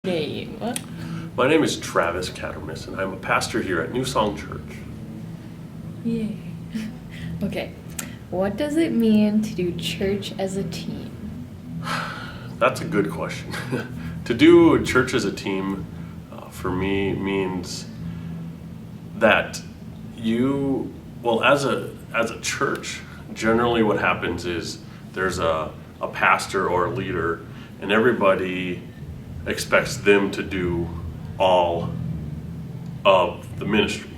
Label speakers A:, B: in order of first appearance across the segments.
A: Name.
B: My name is Travis Cattermas, and I'm a pastor here at New Song Church.
A: Yay. Okay, what does it mean to do church as a team?
B: That's a good question. To do church as a team, for me, means that as a church, generally what happens is there's a pastor or a leader, and everybody expects them to do all of the ministry.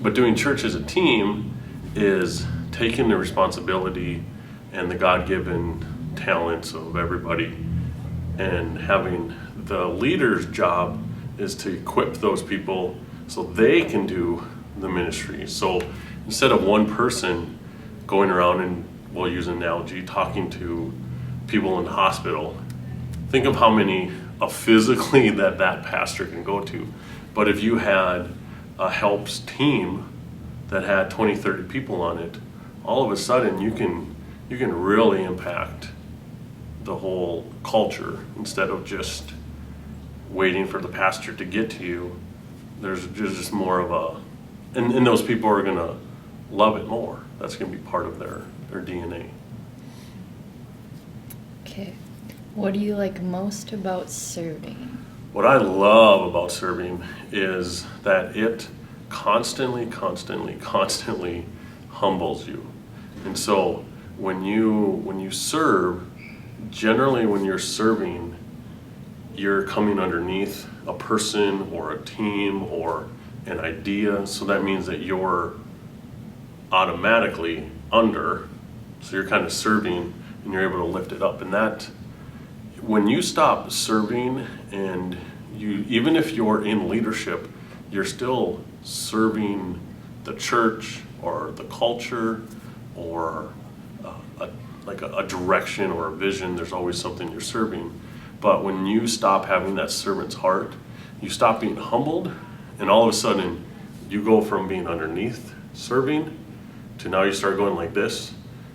B: But doing church as a team is taking the responsibility and the God-given talents of everybody, and having the leader's job is to equip those people so they can do the ministry. So instead of one person going around and, we'll use an analogy, talking to people in the hospital, think of how many physically that pastor can go to. But if you had a helps team that had 20, 30 people on it, all of a sudden you can really impact the whole culture instead of just waiting for the pastor to get to you. There's just more of and those people are gonna love it more. That's gonna be part of their DNA.
A: Okay, what do you like most about serving?
B: What I love about serving is that it constantly humbles you. And so when you serve, generally when you're serving, you're coming underneath a person or a team or an idea. So that means that you're automatically under. So you're kind of serving and you're able to lift it up. And that, when you stop serving, and even if you're in leadership, you're still serving the church or the culture or a direction or a vision. There's always something you're serving. But when you stop having that servant's heart, you stop being humbled, and all of a sudden you go from being underneath serving to now you start going like this,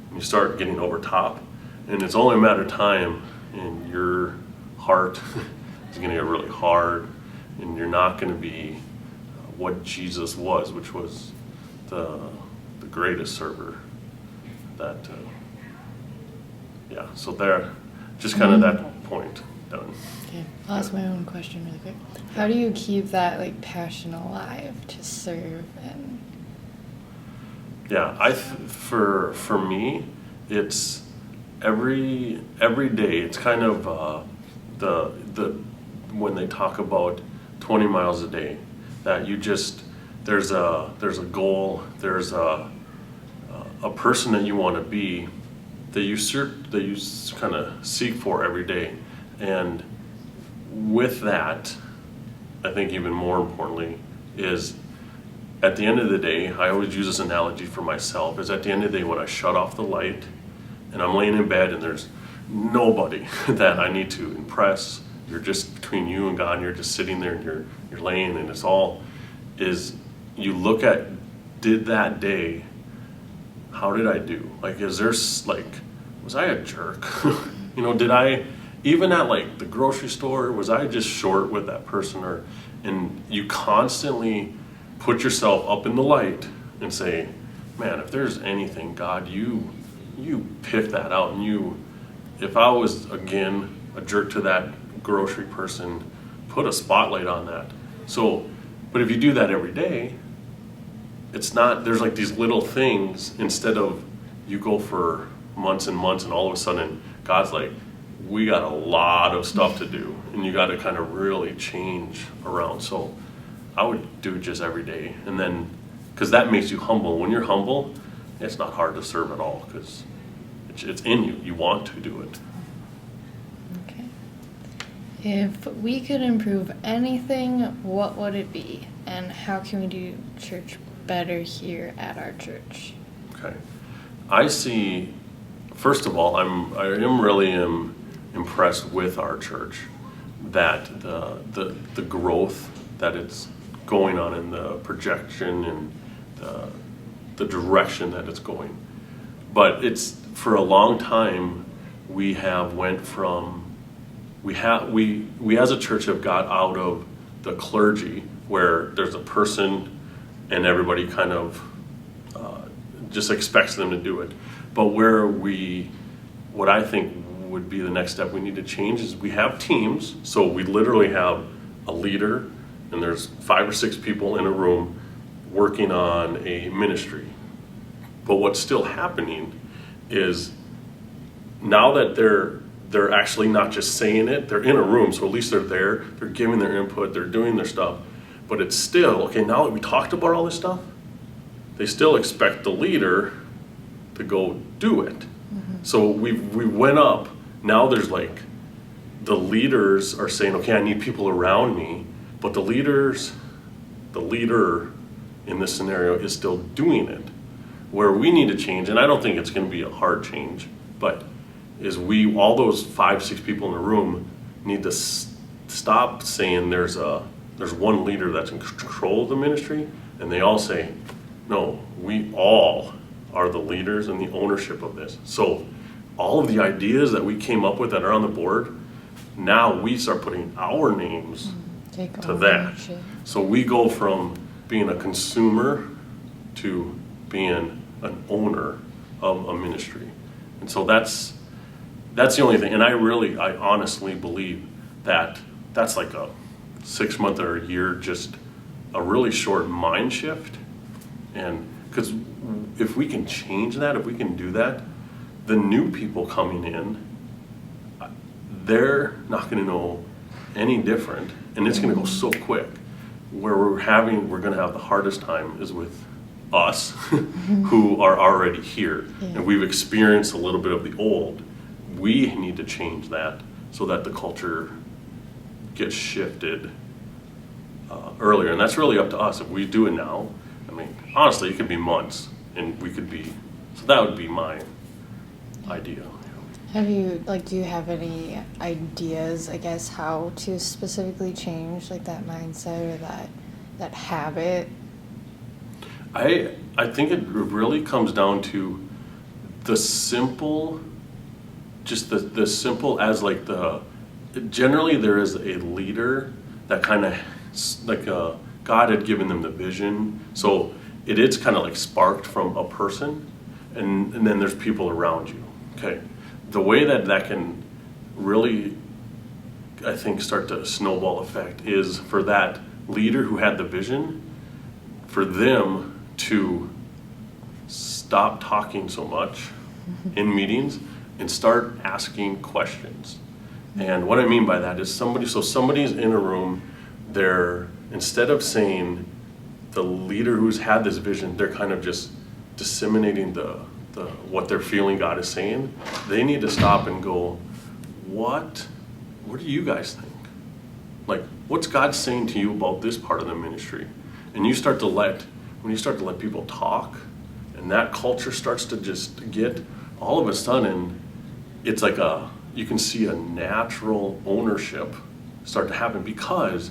B: and you start getting over top, and it's only a matter of time, and your heart is going to get really hard, and you're not going to be what Jesus was, which was the greatest server. So there, just kind of that point done.
A: Okay, I'll ask my own question really quick. How do you keep that passion alive to serve? And
B: for me, it's every day. It's kind of the when they talk about 20 miles a day, that there's a goal, there's a person that you want to be, that you kind of seek for every day. And with that, I think even more importantly is, at the end of the day, I always use this analogy for myself, is at the end of the day when I shut off the light and I'm laying in bed and there's nobody that I need to impress, you're just between you and God, and you're just sitting there and you're laying, and it's all is, you look at, did that day, how did I do? Is there was I a jerk? Did I, even at the grocery store, was I just short with that person? And you constantly put yourself up in the light and say, man, if there's anything, God, you pick that out, and if I was again a jerk to that grocery person, put a spotlight on that. So, but if you do that every day, it's not, there's these little things, instead of you go for months and months and all of a sudden God's like, we got a lot of stuff to do, and you got to kind of really change around. So I would do it just every day, and then, because that makes you humble. When you're humble, it's not hard to serve at all, because it's in you. You want to do it.
A: okay, if we could improve anything, what would it be, and how can we do church better here at our church?
B: Okay, I see. First of all, I am really impressed with our church, that the growth that it's going on, in the projection and the direction that it's going. But it's, for a long time we have went from we as a church have got out of the clergy where there's a person and everybody kind of just expects them to do it. But what I think would be the next step we need to change is we have teams. So we literally have a leader and there's 5 or 6 people in a room working on a ministry. But what's still happening is now that they're actually not just saying it, they're in a room, so at least they're there, they're giving their input, they're doing their stuff. But it's still, okay, now that we talked about all this stuff, they still expect the leader to go do it. Mm-hmm. So we went up, now there's like, the leaders are saying, okay, I need people around me, but the leader in this scenario is still doing it. Where we need to change, and I don't think it's going to be a hard change, but is all those 5, 6 people in the room need to stop saying there's one leader that's in control of the ministry, and they all say, no, we all are the leaders and the ownership of this. So all of the ideas that we came up with that are on the board, now we start putting our names to that. So we go from being a consumer to being an owner of a ministry. And so that's the only thing. And I honestly believe that that's like a 6 month or a year, just a really short mind shift. And because if we can change that, if we can do that, the new people coming in, they're not going to know any different, and it's going to go so quick. Where we're going to have the hardest time is with us who are already here, and we've experienced a little bit of the old. We need to change that so that the culture gets shifted earlier, and that's really up to us. If we do it now, I mean, honestly, it could be months, and so that would be my idea.
A: Do you have any ideas, I guess, how to specifically change like that mindset or that habit?
B: I think it really comes down to the simple, just the simple as like generally there is a leader that kind of like God had given them the vision. So it is kind of like sparked from a person, and then there's people around you. Okay. The way that can really, I think, start to snowball effect is for that leader who had the vision, for them to stop talking so much in meetings and start asking questions. And what I mean by that is somebody's in a room, they're, instead of saying the leader who's had this vision, they're kind of just disseminating what they're feeling God is saying. They need to stop and go, what do you guys think? Like, what's God saying to you about this part of the ministry? And when you start to let people talk, and that culture starts to just get, all of a sudden, it's like you can see a natural ownership start to happen, because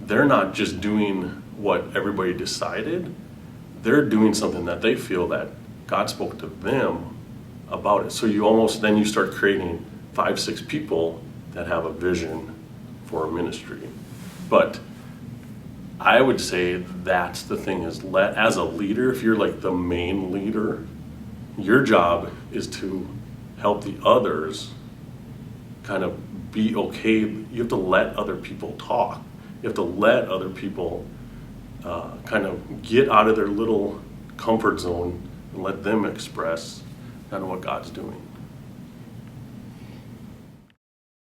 B: they're not just doing what everybody decided, they're doing something that they feel that God spoke to them about it. So then you start creating 5, 6 people that have a vision for a ministry. But I would say that's the thing, is as a leader, if you're like the main leader, your job is to help the others kind of be okay. You have to let other people talk. You have to let other people kind of get out of their little comfort zone and let them express kind of what God's doing.